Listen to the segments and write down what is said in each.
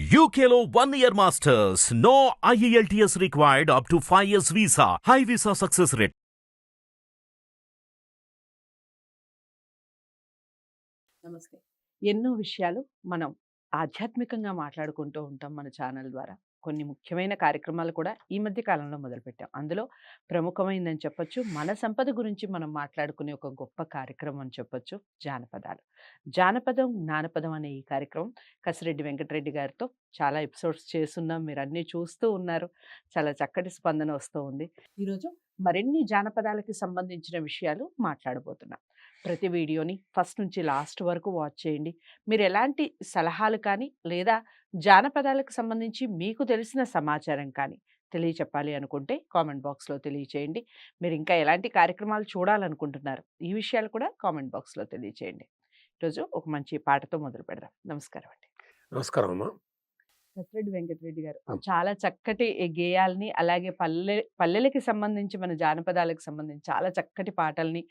UKLO 1 year masters. No IELTS required up to 5 years visa. High visa success rate. నమస్తే. ఎన్నో విషయాలు మనం ఆధ్యాత్మికంగా మాట్లాడుకుంటూ ఉంటాం మన ఛానల్ ద్వారా. కొన్ని ముఖ్యమైన కార్యక్రమాలు కూడా ఈ మధ్య కాలంలో మొదలుపెట్టాం. అందులో ప్రముఖమైందని చెప్పొచ్చు. మన సంపద గురించి మనం మాట్లాడుకునే ఒక గొప్ప కార్యక్రమం అని చెప్పొచ్చు జానపదాలు. జానపదం, జ్ఞానపదం అనే ఈ కార్యక్రమం కసిరెడ్డి వెంకటరెడ్డి గారితో చాలా ఎపిసోడ్స్ చేసున్నాం. మీరన్నీ చూస్తూ ఉన్నారు. చాలా చక్కటి స్పందన వస్తూ ఉంది. ఈరోజు మరిన్ని జానపదాలకి సంబంధించిన విషయాలు మాట్లాడబోతున్నాం. ప్రతి వీడియోని ఫస్ట్ నుంచి లాస్ట్ వరకు వాచ్ చేయండి. మీరు ఎలాంటి సలహాలు కానీ లేదా జానపదాలకు సంబంధించి మీకు తెలిసిన సమాచారం కానీ తెలియచెప్పాలి అనుకుంటే కామెంట్ బాక్స్లో తెలియచేయండి. మీరు ఇంకా ఎలాంటి కార్యక్రమాలు చూడాలనుకుంటున్నారు ఈ విషయాలు కూడా కామెంట్ బాక్స్లో తెలియచేయండి. ఈరోజు ఒక మంచి పాటతో మొదలు పెడదాం. నమస్కారం అండి. నమస్కారం అమ్మా. కసిరెడ్డి వెంకటరెడ్డి గారు ఆ. చాలా చక్కటి గేయాల్ని అలాగే పల్లెలకి సంబంధించి మన జానపదాలకు సంబంధించి చాలా చక్కటి పాటల్ని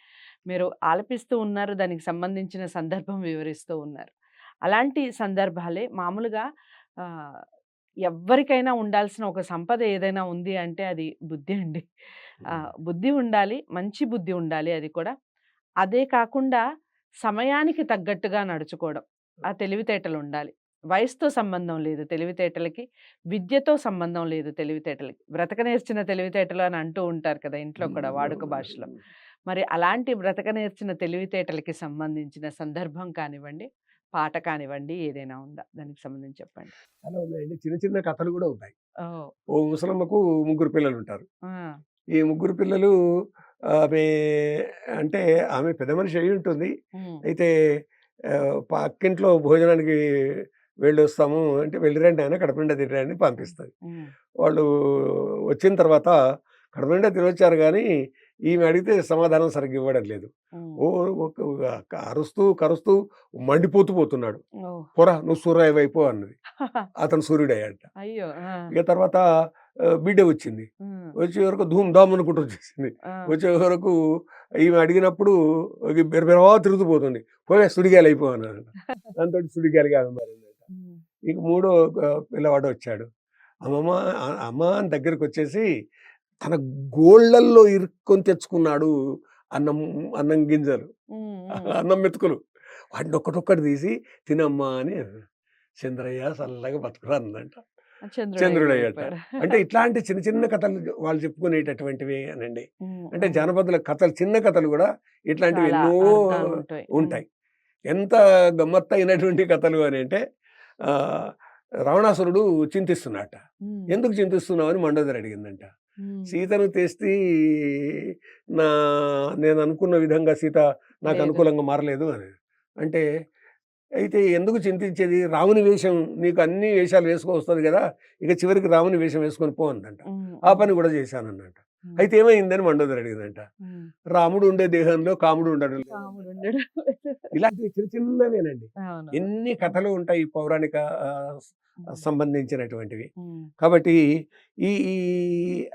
మీరు ఆలపిస్తూ ఉన్నారు. దానికి సంబంధించిన సందర్భం వివరిస్తూ ఉన్నారు. అలాంటి సందర్భాలే మామూలుగా ఎవ్వరికైనా ఉండాల్సిన ఒక సంపద ఏదైనా ఉంది అంటే అది బుద్ధి అండి. బుద్ధి ఉండాలి, మంచి బుద్ధి ఉండాలి. అది కూడా అదే కాకుండా సమయానికి తగ్గట్టుగా నడుచుకోవడం, ఆ తెలివితేటలు ఉండాలి. వయసుతో సంబంధం లేదు తెలివితేటలకి, విద్యతో సంబంధం లేదు తెలివితేటలకి. బ్రతక నేర్చిన తెలివితేటలు అని అంటూ ఉంటారు కదా ఇంట్లో కూడా వాడుక భాషలో. మరి అలాంటి బ్రతక నేర్చిన తెలివితేటలకి సంబంధించిన సందర్భం కానివ్వండి, పాట కానివ్వండి, ఏదైనా ఉందా దానికి సంబంధించి చెప్పండి. చాలా ఉన్నాయండి. చిన్న చిన్న కథలు కూడా ఉన్నాయి. ఓ ఓ ముసలమ్మకు ముగ్గురు పిల్లలు ఉంటారు. ఆ, ఈ ముగ్గురు పిల్లలు ఆమె అంటే ఆమె పెద్ద మనిషి అయి ఉంటుంది. ఉమ్, అయితే పక్కింట్లో భోజనానికి వెళ్ళి వస్తాము అంటే వెళ్ళిరండి ఆయన కడుపు నిండా తినరండి పంపిస్తుంది. ఉమ్, వాళ్ళు వచ్చిన తర్వాత కడుపు నిండా తినొచ్చారు కానీ ఈమె అడిగితే సమాధానం సరిగ్గా ఇవ్వడం లేదు. ఉమ్, ఓ అరుస్తూ కరుస్తూ మండిపోతూ పోతున్నాడు. ఓ, పోరా నువ్వు సూర్య వైపు అన్నది. అతను సూర్యుడయ్యాట. అయ్యో, ఆ, ఇక తర్వాత బిడ్డ వచ్చింది. ఉమ్, వచ్చే వరకు ధూమ్ ధామ్ అనుకుంటూ వచ్చేసింది. ఆ, వచ్చే వరకు ఈమె అడిగినప్పుడు బెరబెరవా తిరుగుతూ పోతుంది. పోయే సుడిగాలి అయిపో అన్నాడు. దాంతో సుడిగాలిగా మారిందట. ఉమ్, ఇక మూడో పిల్లవాడు వచ్చాడు. అమ్మమ్మ అమ్మ అని దగ్గరికి వచ్చేసి తన గోళ్ళల్లో ఇరుక్కొని తెచ్చుకున్నాడు అన్నం అన్నం గింజలు, ఉమ్, అన్నం మెతుకులు. వాటిని ఒక్కటొక్కటి తీసి తినమ్మా అని చంద్రయ్య చల్లగా బతుకురా అందంట. చంద్రుడయ్యట. అంటే ఇట్లాంటి చిన్న చిన్న కథలు వాళ్ళు చెప్పుకునేటటువంటివి అనండి. అంటే జానపదుల కథలు చిన్న కథలు కూడా ఇట్లాంటివి ఎన్నో ఉంటాయి. ఎంత గమ్మత్తైనటువంటి కథలు అని అంటే రావణాసురుడు చింతిస్తున్నట. ఎందుకు చింతిస్తున్నావు అని మండోదరి అడిగిందంట. సీతను తెస్తే నేను అనుకున్న విధంగా సీత నాకు అనుకూలంగా మారలేదు అని. అంటే అయితే ఎందుకు చింతించేది, రాముని వేషం నీకు అన్ని వేషాలు వేసుకోవస్తుంది కదా, ఇక చివరికి రాముని వేషం వేసుకొని పో అందంట. ఆ పని కూడా చేశానన్నట. అయితే ఏమైందని మండోదరి అడిగిందంట. రాముడు ఉండే దేహంలో కాముడు ఉండడం లేదు. ఇలాంటివి చిన్న చిన్నవేనండి. ఎన్ని కథలు ఉంటాయి పౌరాణిక సంబంధించినటువంటివి. కాబట్టి ఈ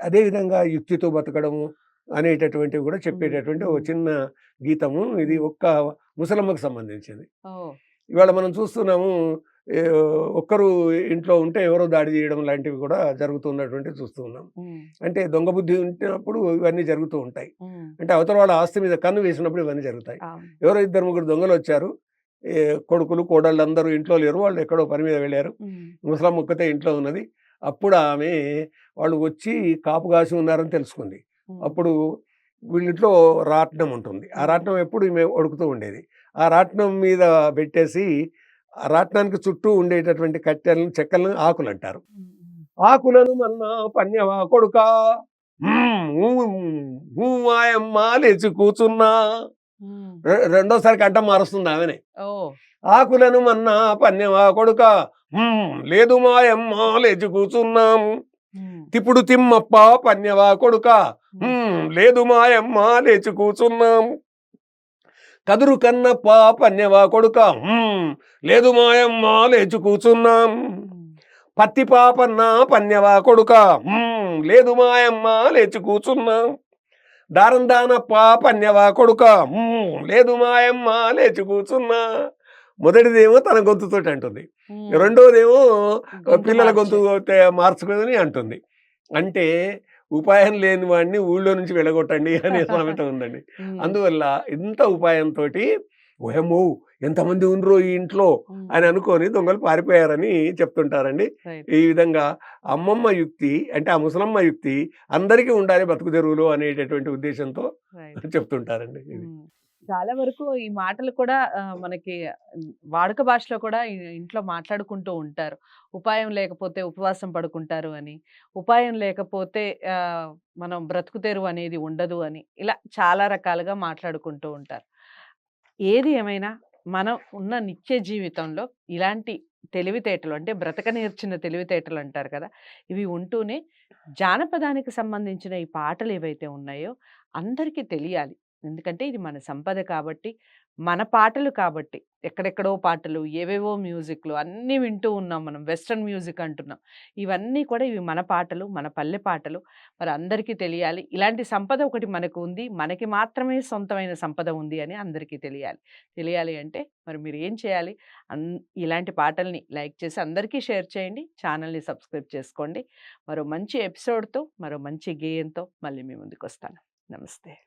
అదే విధంగా యుక్తితో బతకడము అనేటటువంటివి కూడా చెప్పేటటువంటి ఒక చిన్న గీతము. ఇది ఒక్క ముసలమ్మకు సంబంధించింది. ఇవాళ మనం చూస్తున్నాము ఒక్కరు ఇంట్లో ఉంటే ఎవరో దాడి చేయడం లాంటివి కూడా జరుగుతున్నటువంటివి చూస్తూ ఉన్నాం. అంటే దొంగ బుద్ధి ఉంటున్నప్పుడు ఇవన్నీ జరుగుతూ ఉంటాయి. అంటే అవతల వాళ్ళ ఆస్తి మీద కన్ను వేసినప్పుడు ఇవన్నీ జరుగుతాయి. ఎవరో ఇద్దరు ముగ్గురు దొంగలు వచ్చారు. కొడుకులు కోడళ్ళు అందరూ ఇంట్లో లేరు, వాళ్ళు ఎక్కడో పని మీద వెళ్ళారు. ముసలమ్మ ఒక్కతే ఇంట్లో ఉన్నది. అప్పుడు ఆమె వాళ్ళు వచ్చి కాపు కాసి ఉన్నారని తెలుసుకుంది. అప్పుడు వీళ్ళింట్లో రాట్నం ఉంటుంది. ఆ రాట్నం ఎప్పుడు ఈమె ఉడుకుతూ ఉండేది. ఆ రాట్నం మీద పెట్టేసి ఆ రాట్నానికి చుట్టూ ఉండేటటువంటి కట్టెలను చెక్కలను ఆకులు అంటారు. ఆకులను మన్నా పన్యవా కొడుకా మాయమ్మ లేచి కూర్చున్నా. రెండోసారి కంట మారుస్తుంది ఆమెనే. ఆకులను మన్నా పన్యవా కొడుక లేదు మాయమ్మ లేచి కూర్చున్నాం. తిప్పుడు తిమ్మప్ప పన్యవా కొడుక లేదు మాయమ్మ లేచి కూర్చున్నాం. కదురు కన్నప్ప పన్యవా కొడుక లేదు మాయమ్మ లేచి కూర్చున్నాం. పత్తి పాపన్న పన్యవా కొడుక లేదు మాయమ్మ లేచి కూర్చున్నాం. దారం దానప్ప పన్యవా కొడుక లేదు మాయమ్మ లేచి కూర్చున్నా. మొదటిదేమో తన గొంతుతోటి అంటుంది. రెండోదేమో గొంతు పిల్లల మార్చే. గొంతు మార్చుకొని అంటుంది. అంటే ఉపాయం లేని వాడిని ఊళ్ళో నుంచి వెళ్ళగొట్టండి అనే సామెత ఉందండి. హ్మ్. అందువల్ల ఇంత ఉపాయంతోటి ఓయమ్మో! ఎంతమంది ఉండ్రో ఈ ఇంట్లో అని హ్మ్. అనుకోని దొంగలు పారిపోయారని చెప్తుంటారండి. రైట్. ఈ విధంగా అమ్మమ్మ యుక్తి అంటే ఆ ముసలమ్మ యుక్తి అందరికీ ఉండాలి బతుకు తెరువులో అనేటటువంటి ఉద్దేశంతో రైట్. చెప్తుంటారండి ఇది. హ్మ్. చాలా వరకు ఈ మాటలు కూడా మనకి వాడుక భాషలో కూడా ఇంట్లో మాట్లాడుకుంటూ ఉంటారు. ఉపాయం లేకపోతే ఉపవాసం పడుకుంటారు అని. ఉపాయం లేకపోతే మనం బ్రతుకు తెరువు అనేది ఉండదు అని. ఇలా చాలా రకాలుగా మాట్లాడుకుంటూ ఉంటారు. ఏది ఏమైనా మనం ఉన్న నిత్య జీవితంలో ఇలాంటి తెలివితేటలు అంటే బ్రతక నేర్చిన తెలివితేటలు అంటారు కదా! ఇవి ఉంటూనే జానపదానికి సంబంధించిన ఈ పాటలు ఏవైతే ఉన్నాయో అందరికీ తెలియాలి. ఎందుకంటే ఇది మన సంపద కాబట్టి, మన పాటలు కాబట్టి. ఎక్కడెక్కడో పాటలు, ఏవేవో మ్యూజిక్‌లు అన్నీ వింటూ ఉన్నాం మనం. వెస్టర్న్ మ్యూజిక్ అంటున్నాం. ఇవన్నీ కూడా ఇవి మన పాటలు, మన పల్లె పాటలు. మరి అందరికీ తెలియాలి. ఇలాంటి సంపద ఒకటి మనకు ఉంది. మనకి మాత్రమే సొంతమైన సంపద ఉంది అని అందరికీ తెలియాలి. తెలియాలి అంటే మరి మీరు ఏం చేయాలి? అన్ ఇలాంటి పాటల్ని లైక్ చేసి అందరికీ షేర్ చేయండి. ఛానల్‌ని సబ్స్క్రైబ్ చేసుకోండి. మరో మంచి ఎపిసోడ్‌తో, మరో మంచి గేయంతో మళ్ళీ మీ ముందుకొస్తాను. నమస్తే.